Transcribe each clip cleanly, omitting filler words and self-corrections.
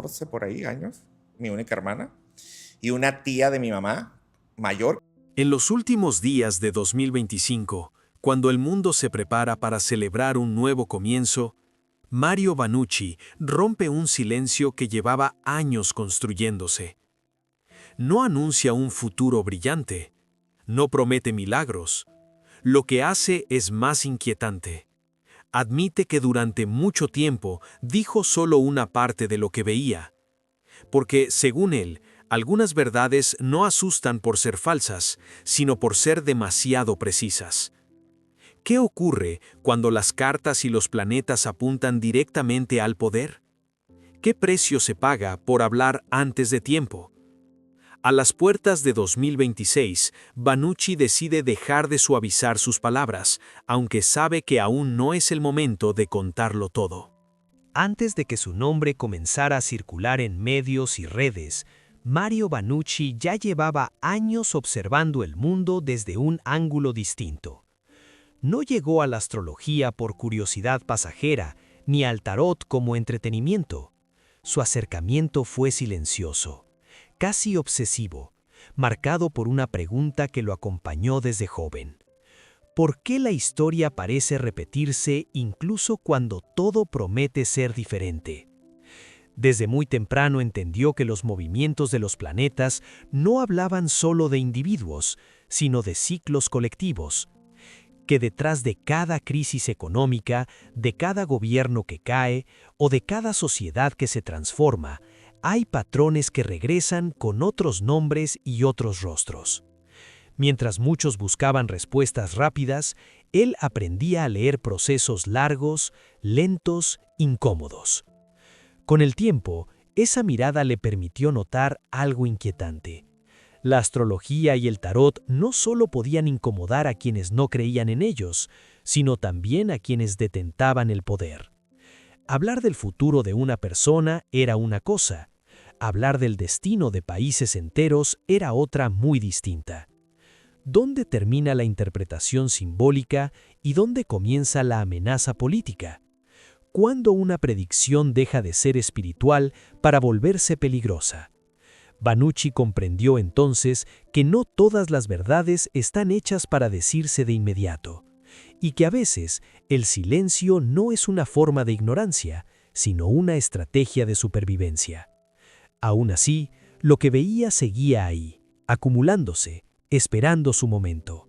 14 por ahí años, mi única hermana, y una tía de mi mamá, mayor. En los últimos días de 2025, cuando el mundo se prepara para celebrar un nuevo comienzo, Mario Vanucci rompe un silencio que llevaba años construyéndose. No anuncia un futuro brillante, no promete milagros. Lo que hace es más inquietante. Admite que durante mucho tiempo dijo solo una parte de lo que veía, porque, según él, algunas verdades no asustan por ser falsas, sino por ser demasiado precisas. ¿Qué ocurre cuando las cartas y los planetas apuntan directamente al poder? ¿Qué precio se paga por hablar antes de tiempo? A las puertas de 2026, Vanucci decide dejar de suavizar sus palabras, aunque sabe que aún no es el momento de contarlo todo. Antes de que su nombre comenzara a circular en medios y redes, Mario Vanucci ya llevaba años observando el mundo desde un ángulo distinto. No llegó a la astrología por curiosidad pasajera, ni al tarot como entretenimiento. Su acercamiento fue silencioso, casi obsesivo, marcado por una pregunta que lo acompañó desde joven. ¿Por qué la historia parece repetirse incluso cuando todo promete ser diferente? Desde muy temprano entendió que los movimientos de los planetas no hablaban solo de individuos, sino de ciclos colectivos, que detrás de cada crisis económica, de cada gobierno que cae o de cada sociedad que se transforma, hay patrones que regresan con otros nombres y otros rostros. Mientras muchos buscaban respuestas rápidas, él aprendía a leer procesos largos, lentos, incómodos. Con el tiempo, esa mirada le permitió notar algo inquietante. La astrología y el tarot no solo podían incomodar a quienes no creían en ellos, sino también a quienes detentaban el poder. Hablar del futuro de una persona era una cosa, hablar del destino de países enteros era otra muy distinta. ¿Dónde termina la interpretación simbólica y dónde comienza la amenaza política? ¿Cuándo una predicción deja de ser espiritual para volverse peligrosa? Vanucci comprendió entonces que no todas las verdades están hechas para decirse de inmediato, y que a veces el silencio no es una forma de ignorancia, sino una estrategia de supervivencia. Aún así, lo que veía seguía ahí, acumulándose, esperando su momento.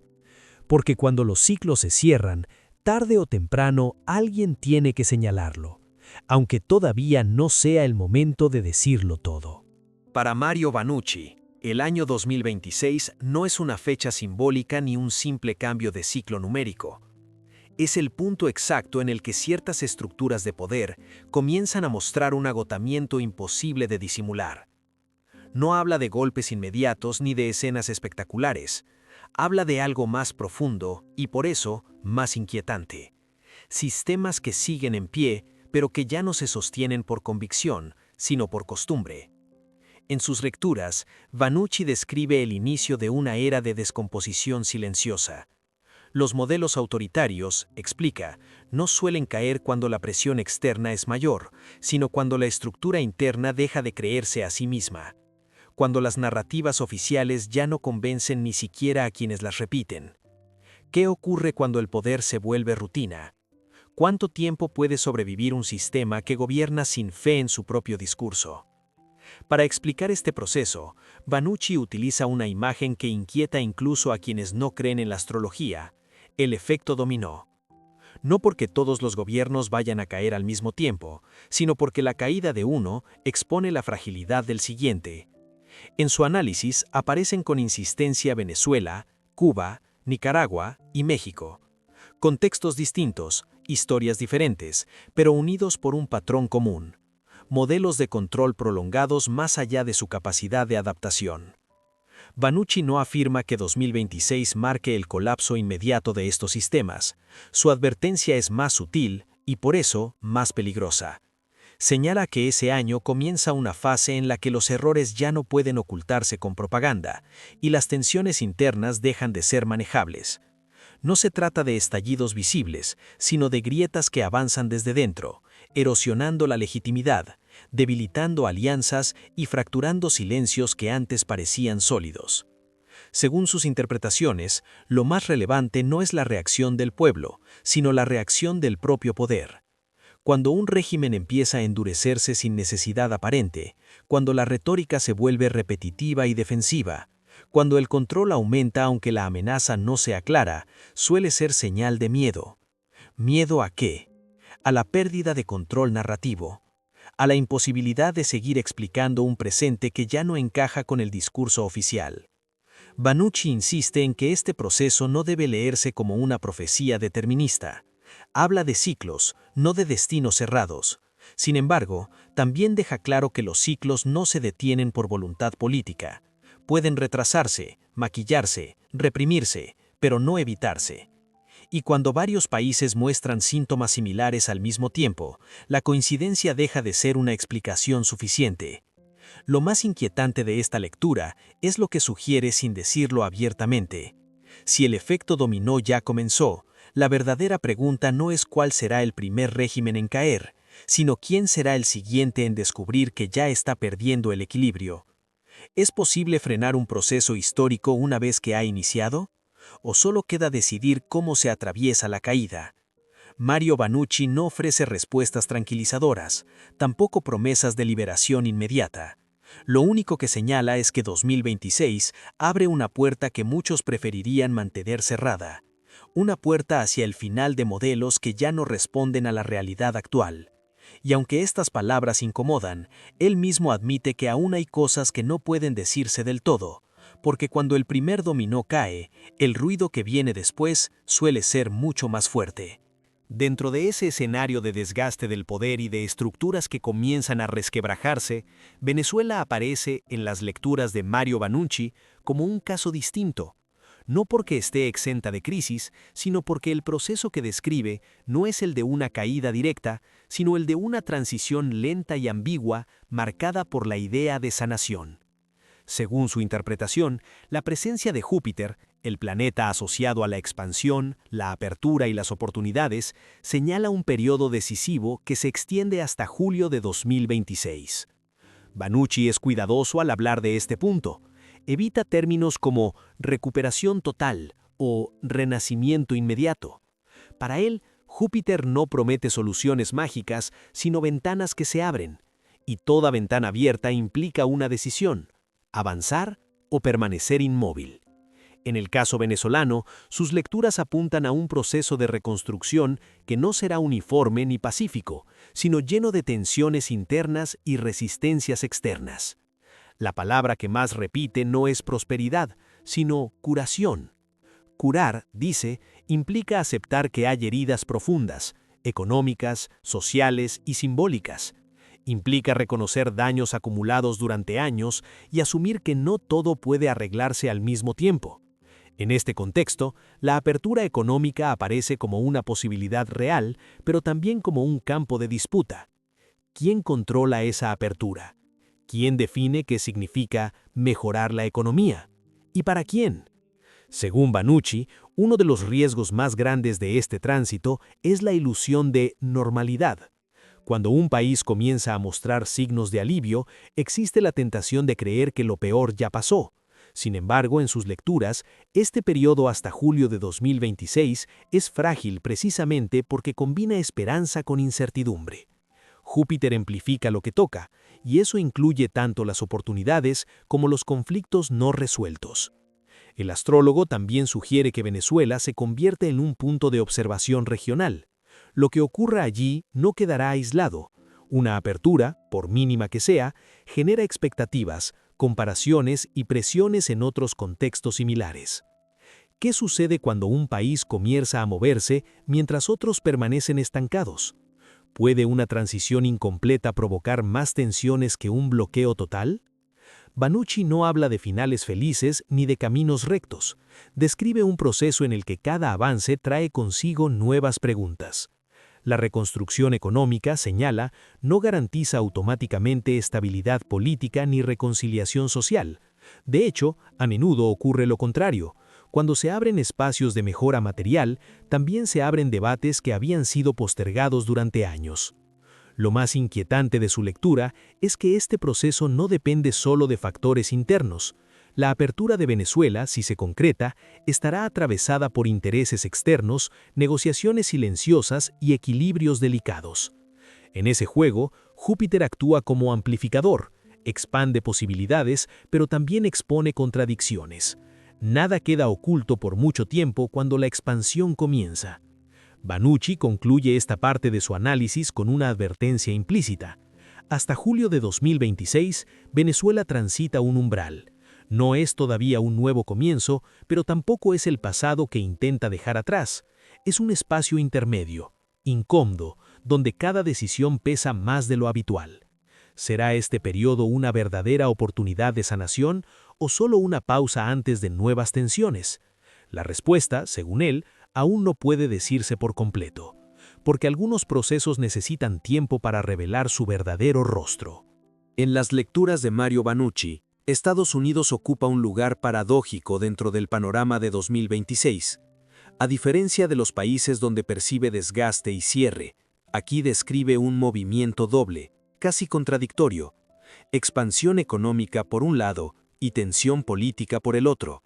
Porque cuando los ciclos se cierran, tarde o temprano alguien tiene que señalarlo, aunque todavía no sea el momento de decirlo todo. Para Mario Vanucci, el año 2026 no es una fecha simbólica ni un simple cambio de ciclo numérico. Es el punto exacto en el que ciertas estructuras de poder comienzan a mostrar un agotamiento imposible de disimular. No habla de golpes inmediatos ni de escenas espectaculares. Habla de algo más profundo y por eso más inquietante. Sistemas que siguen en pie, pero que ya no se sostienen por convicción, sino por costumbre. En sus lecturas, Vanucci describe el inicio de una era de descomposición silenciosa. Los modelos autoritarios, explica, no suelen caer cuando la presión externa es mayor, sino cuando la estructura interna deja de creerse a sí misma. Cuando las narrativas oficiales ya no convencen ni siquiera a quienes las repiten. ¿Qué ocurre cuando el poder se vuelve rutina? ¿Cuánto tiempo puede sobrevivir un sistema que gobierna sin fe en su propio discurso? Para explicar este proceso, Vanucci utiliza una imagen que inquieta incluso a quienes no creen en la astrología: el efecto dominó. No porque todos los gobiernos vayan a caer al mismo tiempo, sino porque la caída de uno expone la fragilidad del siguiente. En su análisis aparecen con insistencia Venezuela, Cuba, Nicaragua y México. Contextos distintos, historias diferentes, pero unidos por un patrón común. Modelos de control prolongados más allá de su capacidad de adaptación. Vanucci no afirma que 2026 marque el colapso inmediato de estos sistemas. Su advertencia es más sutil y por eso más peligrosa. Señala que ese año comienza una fase en la que los errores ya no pueden ocultarse con propaganda y las tensiones internas dejan de ser manejables. No se trata de estallidos visibles, sino de grietas que avanzan desde dentro, erosionando la legitimidad, debilitando alianzas y fracturando silencios que antes parecían sólidos. Según sus interpretaciones, lo más relevante no es la reacción del pueblo, sino la reacción del propio poder. Cuando un régimen empieza a endurecerse sin necesidad aparente, cuando la retórica se vuelve repetitiva y defensiva, cuando el control aumenta aunque la amenaza no sea clara, suele ser señal de miedo. ¿Miedo a qué? A la pérdida de control narrativo, a la imposibilidad de seguir explicando un presente que ya no encaja con el discurso oficial. Banucci insiste en que este proceso no debe leerse como una profecía determinista. Habla de ciclos, no de destinos cerrados. Sin embargo, también deja claro que los ciclos no se detienen por voluntad política. Pueden retrasarse, maquillarse, reprimirse, pero no evitarse. Y cuando varios países muestran síntomas similares al mismo tiempo, la coincidencia deja de ser una explicación suficiente. Lo más inquietante de esta lectura es lo que sugiere sin decirlo abiertamente. Si el efecto dominó ya comenzó, la verdadera pregunta no es cuál será el primer régimen en caer, sino quién será el siguiente en descubrir que ya está perdiendo el equilibrio. ¿Es posible frenar un proceso histórico una vez que ha iniciado? ¿O solo queda decidir cómo se atraviesa la caída? Mario Banucci no ofrece respuestas tranquilizadoras, tampoco promesas de liberación inmediata. Lo único que señala es que 2026 abre una puerta que muchos preferirían mantener cerrada. Una puerta hacia el final de modelos que ya no responden a la realidad actual. Y aunque estas palabras incomodan, él mismo admite que aún hay cosas que no pueden decirse del todo, porque cuando el primer dominó cae, el ruido que viene después suele ser mucho más fuerte. Dentro de ese escenario de desgaste del poder y de estructuras que comienzan a resquebrajarse, Venezuela aparece en las lecturas de Mario Banucci como un caso distinto. No porque esté exenta de crisis, sino porque el proceso que describe no es el de una caída directa, sino el de una transición lenta y ambigua marcada por la idea de sanación. Según su interpretación, la presencia de Júpiter, el planeta asociado a la expansión, la apertura y las oportunidades, señala un periodo decisivo que se extiende hasta julio de 2026. Banucci es cuidadoso al hablar de este punto. Evita términos como recuperación total o renacimiento inmediato. Para él, Júpiter no promete soluciones mágicas, sino ventanas que se abren, y toda ventana abierta implica una decisión: avanzar o permanecer inmóvil. En el caso venezolano, sus lecturas apuntan a un proceso de reconstrucción que no será uniforme ni pacífico, sino lleno de tensiones internas y resistencias externas. La palabra que más repite no es prosperidad, sino curación. Curar, dice, implica aceptar que hay heridas profundas, económicas, sociales y simbólicas. Implica reconocer daños acumulados durante años y asumir que no todo puede arreglarse al mismo tiempo. En este contexto, la apertura económica aparece como una posibilidad real, pero también como un campo de disputa. ¿Quién controla esa apertura? ¿Quién define qué significa mejorar la economía? ¿Y para quién? Según Banucci, uno de los riesgos más grandes de este tránsito es la ilusión de normalidad. Cuando un país comienza a mostrar signos de alivio, existe la tentación de creer que lo peor ya pasó. Sin embargo, en sus lecturas, este periodo hasta julio de 2026 es frágil precisamente porque combina esperanza con incertidumbre. Júpiter amplifica lo que toca, y eso incluye tanto las oportunidades como los conflictos no resueltos. El astrólogo también sugiere que Venezuela se convierte en un punto de observación regional. Lo que ocurra allí no quedará aislado. Una apertura, por mínima que sea, genera expectativas, comparaciones y presiones en otros contextos similares. ¿Qué sucede cuando un país comienza a moverse mientras otros permanecen estancados? ¿Puede una transición incompleta provocar más tensiones que un bloqueo total? Banucci no habla de finales felices ni de caminos rectos. Describe un proceso en el que cada avance trae consigo nuevas preguntas. La reconstrucción económica, señala, no garantiza automáticamente estabilidad política ni reconciliación social. De hecho, a menudo ocurre lo contrario. Cuando se abren espacios de mejora material, también se abren debates que habían sido postergados durante años. Lo más inquietante de su lectura es que este proceso no depende solo de factores internos. La apertura de Venezuela, si se concreta, estará atravesada por intereses externos, negociaciones silenciosas y equilibrios delicados. En ese juego, Júpiter actúa como amplificador, expande posibilidades, pero también expone contradicciones. Nada queda oculto por mucho tiempo cuando la expansión comienza. Vannucci concluye esta parte de su análisis con una advertencia implícita. Hasta julio de 2026, Venezuela transita un umbral. No es todavía un nuevo comienzo, pero tampoco es el pasado que intenta dejar atrás. Es un espacio intermedio, incómodo, donde cada decisión pesa más de lo habitual. ¿Será este periodo una verdadera oportunidad de sanación o solo una pausa antes de nuevas tensiones? La respuesta, según él, aún no puede decirse por completo, porque algunos procesos necesitan tiempo para revelar su verdadero rostro. En las lecturas de Mario Vannucci, Estados Unidos ocupa un lugar paradójico dentro del panorama de 2026. A diferencia de los países donde percibe desgaste y cierre, aquí describe un movimiento doble, casi contradictorio: expansión económica por un lado y tensión política por el otro.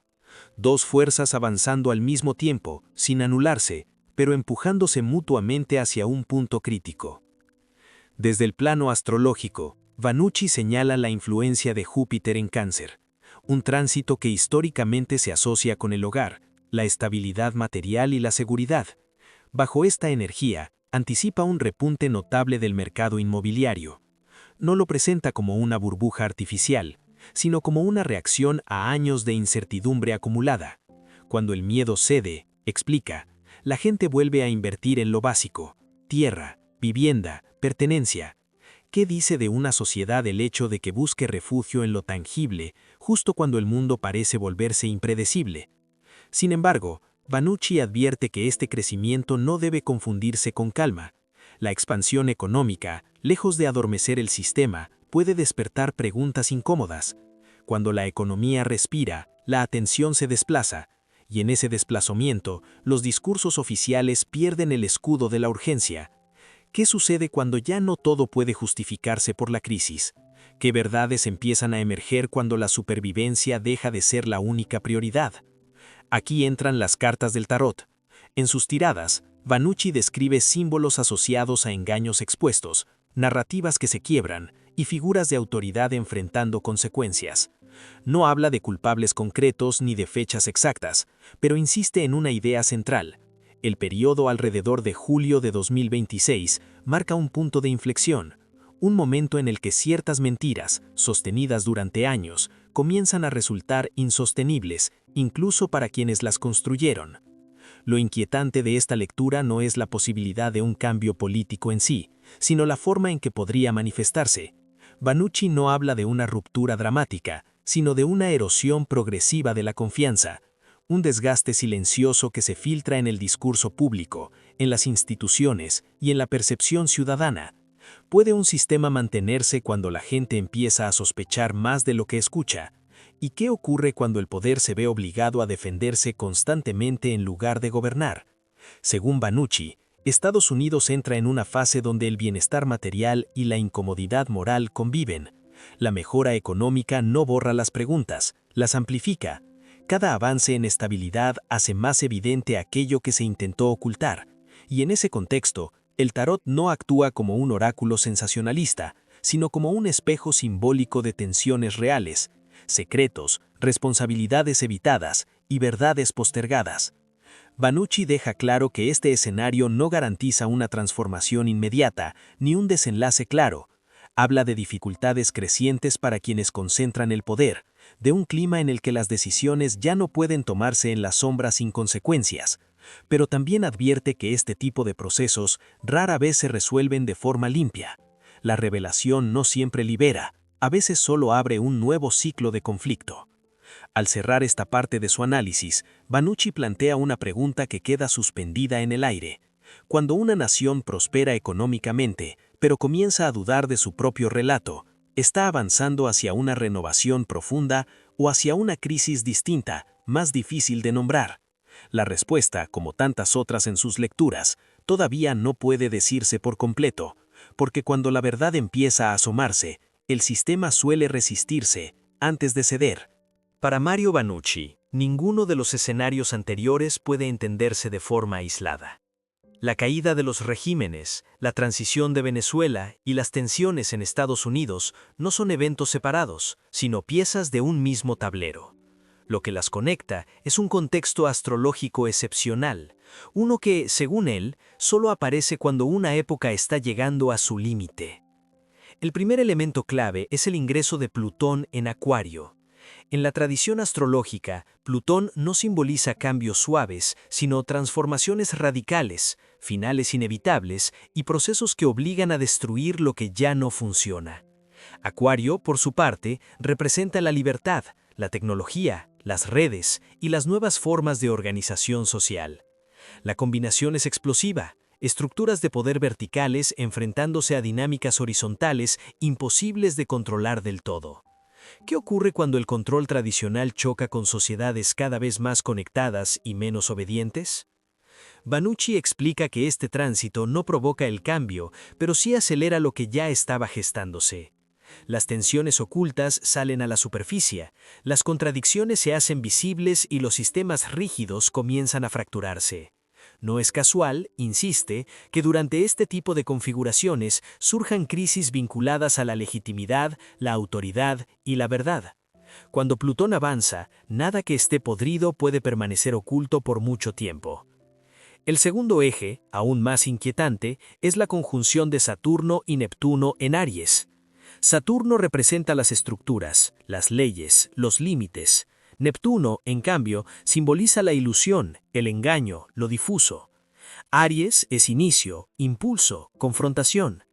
Dos fuerzas avanzando al mismo tiempo, sin anularse, pero empujándose mutuamente hacia un punto crítico. Desde el plano astrológico, Vannucci señala la influencia de Júpiter en Cáncer, un tránsito que históricamente se asocia con el hogar, la estabilidad material y la seguridad. Bajo esta energía, anticipa un repunte notable del mercado inmobiliario. No lo presenta como una burbuja artificial, sino como una reacción a años de incertidumbre acumulada. Cuando el miedo cede, explica, la gente vuelve a invertir en lo básico: tierra, vivienda, pertenencia. ¿Qué dice de una sociedad el hecho de que busque refugio en lo tangible justo cuando el mundo parece volverse impredecible? Sin embargo, Vannucci advierte que este crecimiento no debe confundirse con calma. La expansión económica, lejos de adormecer el sistema, puede despertar preguntas incómodas. Cuando la economía respira, la atención se desplaza, y en ese desplazamiento, los discursos oficiales pierden el escudo de la urgencia. ¿Qué sucede cuando ya no todo puede justificarse por la crisis? ¿Qué verdades empiezan a emerger cuando la supervivencia deja de ser la única prioridad? Aquí entran las cartas del tarot. En sus tiradas, Vannucci describe símbolos asociados a engaños expuestos, narrativas que se quiebran y figuras de autoridad enfrentando consecuencias. No habla de culpables concretos ni de fechas exactas, pero insiste en una idea central. El periodo alrededor de julio de 2026 marca un punto de inflexión, un momento en el que ciertas mentiras, sostenidas durante años, comienzan a resultar insostenibles, incluso para quienes las construyeron. Lo inquietante de esta lectura no es la posibilidad de un cambio político en sí, sino la forma en que podría manifestarse. Vannucci no habla de una ruptura dramática, sino de una erosión progresiva de la confianza, un desgaste silencioso que se filtra en el discurso público, en las instituciones y en la percepción ciudadana. ¿Puede un sistema mantenerse cuando la gente empieza a sospechar más de lo que escucha? ¿Y qué ocurre cuando el poder se ve obligado a defenderse constantemente en lugar de gobernar? Según Vannucci, Estados Unidos entra en una fase donde el bienestar material y la incomodidad moral conviven. La mejora económica no borra las preguntas, las amplifica. Cada avance en estabilidad hace más evidente aquello que se intentó ocultar. Y en ese contexto, el tarot no actúa como un oráculo sensacionalista, sino como un espejo simbólico de tensiones reales, secretos, responsabilidades evitadas y verdades postergadas. Vannucci deja claro que este escenario no garantiza una transformación inmediata ni un desenlace claro. Habla de dificultades crecientes para quienes concentran el poder, de un clima en el que las decisiones ya no pueden tomarse en la sombra sin consecuencias, pero también advierte que este tipo de procesos rara vez se resuelven de forma limpia. La revelación no siempre libera, a veces solo abre un nuevo ciclo de conflicto. Al cerrar esta parte de su análisis, Vannucci plantea una pregunta que queda suspendida en el aire. Cuando una nación prospera económicamente, pero comienza a dudar de su propio relato, ¿está avanzando hacia una renovación profunda o hacia una crisis distinta, más difícil de nombrar? La respuesta, como tantas otras en sus lecturas, todavía no puede decirse por completo, porque cuando la verdad empieza a asomarse, el sistema suele resistirse antes de ceder. Para Mario Vannucci, ninguno de los escenarios anteriores puede entenderse de forma aislada. La caída de los regímenes, la transición de Venezuela y las tensiones en Estados Unidos no son eventos separados, sino piezas de un mismo tablero. Lo que las conecta es un contexto astrológico excepcional, uno que, según él, solo aparece cuando una época está llegando a su límite. El primer elemento clave es el ingreso de Plutón en Acuario. En la tradición astrológica, Plutón no simboliza cambios suaves, sino transformaciones radicales, finales inevitables y procesos que obligan a destruir lo que ya no funciona. Acuario, por su parte, representa la libertad, la tecnología, las redes y las nuevas formas de organización social. La combinación es explosiva, estructuras de poder verticales enfrentándose a dinámicas horizontales imposibles de controlar del todo. ¿Qué ocurre cuando el control tradicional choca con sociedades cada vez más conectadas y menos obedientes? Vannucci explica que este tránsito no provoca el cambio, pero sí acelera lo que ya estaba gestándose. Las tensiones ocultas salen a la superficie, las contradicciones se hacen visibles y los sistemas rígidos comienzan a fracturarse. No es casual, insiste, que durante este tipo de configuraciones surjan crisis vinculadas a la legitimidad, la autoridad y la verdad. Cuando Plutón avanza, nada que esté podrido puede permanecer oculto por mucho tiempo. El segundo eje, aún más inquietante, es la conjunción de Saturno y Neptuno en Aries. Saturno representa las estructuras, las leyes, los límites. Neptuno, en cambio, simboliza la ilusión, el engaño, lo difuso. Aries es inicio, impulso, confrontación.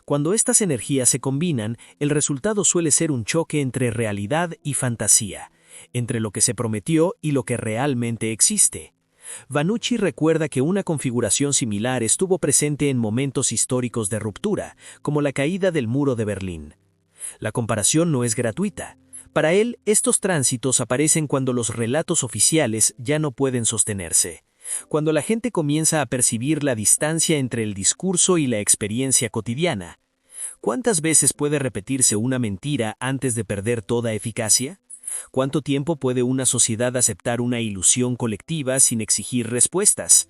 Cuando estas energías se combinan, el resultado suele ser un choque entre realidad y fantasía, entre lo que se prometió y lo que realmente existe. Vannucci recuerda que una configuración similar estuvo presente en momentos históricos de ruptura, como la caída del muro de Berlín. La comparación no es gratuita. Para él, estos tránsitos aparecen cuando los relatos oficiales ya no pueden sostenerse, cuando la gente comienza a percibir la distancia entre el discurso y la experiencia cotidiana. ¿Cuántas veces puede repetirse una mentira antes de perder toda eficacia? ¿Cuánto tiempo puede una sociedad aceptar una ilusión colectiva sin exigir respuestas?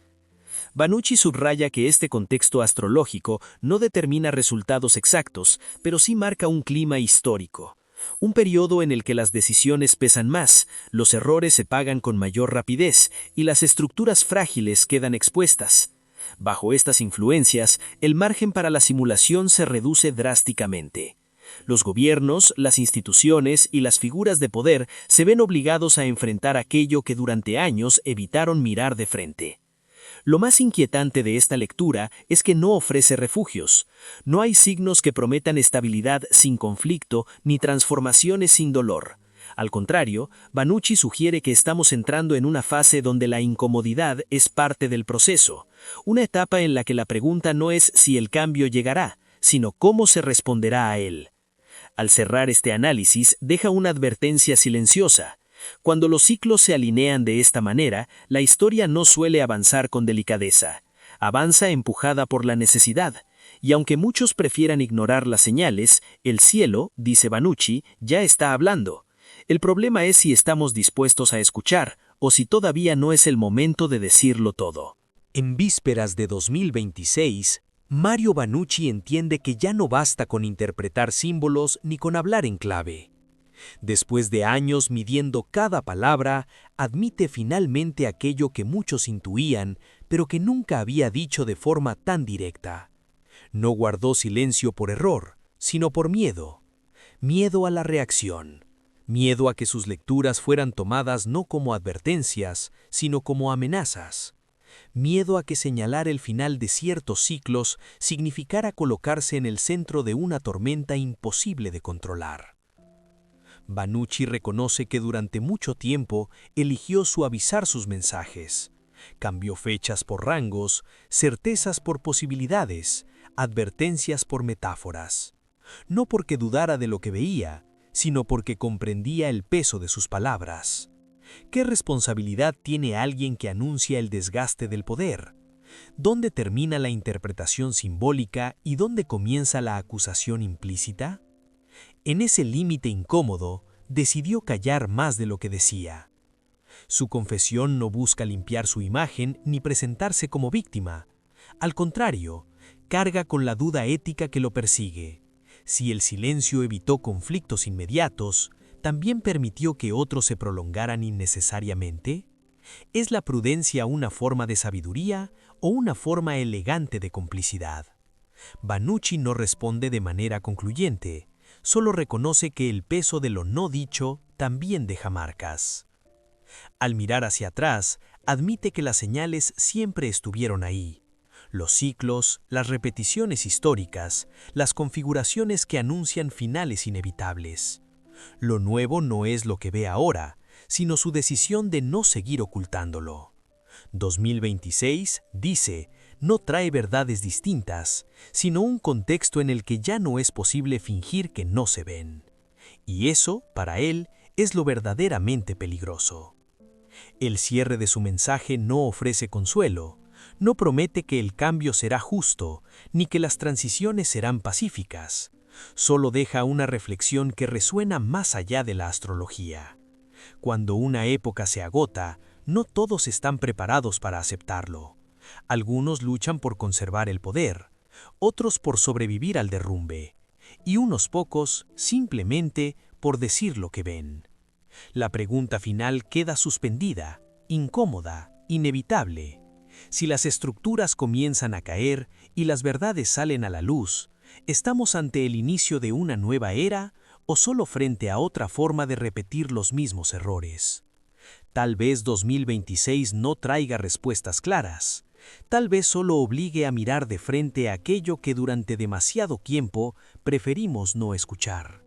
Vannucci subraya que este contexto astrológico no determina resultados exactos, pero sí marca un clima histórico. Un periodo en el que las decisiones pesan más, los errores se pagan con mayor rapidez y las estructuras frágiles quedan expuestas. Bajo estas influencias, el margen para la simulación se reduce drásticamente. Los gobiernos, las instituciones y las figuras de poder se ven obligados a enfrentar aquello que durante años evitaron mirar de frente. Lo más inquietante de esta lectura es que no ofrece refugios. No hay signos que prometan estabilidad sin conflicto ni transformaciones sin dolor. Al contrario, Vannucci sugiere que estamos entrando en una fase donde la incomodidad es parte del proceso, una etapa en la que la pregunta no es si el cambio llegará, sino cómo se responderá a él. Al cerrar este análisis, deja una advertencia silenciosa. Cuando los ciclos se alinean de esta manera, la historia no suele avanzar con delicadeza. Avanza empujada por la necesidad. Y aunque muchos prefieran ignorar las señales, el cielo, dice Vannucci, ya está hablando. El problema es si estamos dispuestos a escuchar, o si todavía no es el momento de decirlo todo. En vísperas de 2026, Mario Vannucci entiende que ya no basta con interpretar símbolos ni con hablar en clave. Después de años midiendo cada palabra, admite finalmente aquello que muchos intuían, pero que nunca había dicho de forma tan directa. No guardó silencio por error, sino por miedo. Miedo a la reacción. Miedo a que sus lecturas fueran tomadas no como advertencias, sino como amenazas. Miedo a que señalar el final de ciertos ciclos significara colocarse en el centro de una tormenta imposible de controlar. Vannucci reconoce que durante mucho tiempo eligió suavizar sus mensajes. Cambió fechas por rangos, certezas por posibilidades, advertencias por metáforas. No porque dudara de lo que veía, sino porque comprendía el peso de sus palabras. ¿Qué responsabilidad tiene alguien que anuncia el desgaste del poder? ¿Dónde termina la interpretación simbólica y dónde comienza la acusación implícita? En ese límite incómodo, decidió callar más de lo que decía. Su confesión no busca limpiar su imagen ni presentarse como víctima. Al contrario, carga con la duda ética que lo persigue. Si el silencio evitó conflictos inmediatos, ¿también permitió que otros se prolongaran innecesariamente? ¿Es la prudencia una forma de sabiduría o una forma elegante de complicidad? Vannucci no responde de manera concluyente, solo reconoce que el peso de lo no dicho también deja marcas. Al mirar hacia atrás, admite que las señales siempre estuvieron ahí. Los ciclos, las repeticiones históricas, las configuraciones que anuncian finales inevitables. Lo nuevo no es lo que ve ahora, sino su decisión de no seguir ocultándolo. 2026, dice, no trae verdades distintas, sino un contexto en el que ya no es posible fingir que no se ven. Y eso, para él, es lo verdaderamente peligroso. El cierre de su mensaje no ofrece consuelo, no promete que el cambio será justo, ni que las transiciones serán pacíficas. Solo deja una reflexión que resuena más allá de la astrología. Cuando una época se agota, no todos están preparados para aceptarlo. Algunos luchan por conservar el poder, otros por sobrevivir al derrumbe, y unos pocos simplemente por decir lo que ven. La pregunta final queda suspendida, incómoda, inevitable. Si las estructuras comienzan a caer y las verdades salen a la luz, ¿estamos ante el inicio de una nueva era o solo frente a otra forma de repetir los mismos errores? Tal vez 2026 no traiga respuestas claras. Tal vez solo obligue a mirar de frente a aquello que durante demasiado tiempo preferimos no escuchar.